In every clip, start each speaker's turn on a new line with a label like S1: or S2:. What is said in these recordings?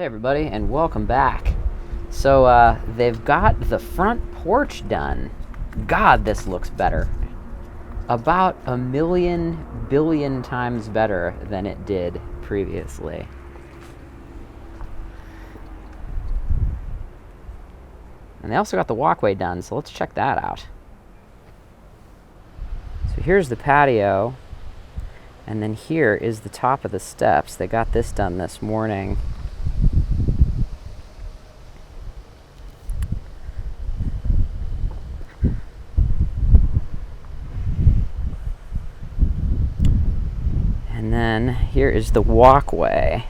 S1: Hey everybody, and welcome back. So they've got the front porch done. God, this looks better. About 1,000,000,000,000 times better than it did previously. And they also got the walkway done, so let's check that out. So here's the patio, and then here is the top of the steps. They got this done this morning. And then here is the walkway.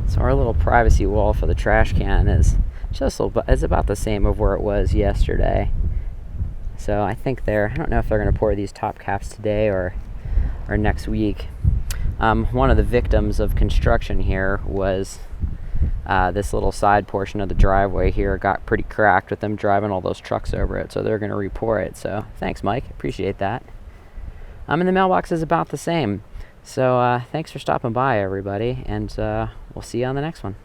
S1: So our little privacy wall for the trash can is about the same of where it was yesterday. So I think I don't know if they're going to pour these top caps today or next week. One of the victims of construction here was this little side portion of the driveway here got pretty cracked with them driving all those trucks over it, so they're going to re-pour it. So thanks, Mike. Appreciate that. And the mailbox is about the same. So thanks for stopping by, everybody, and we'll see you on the next one.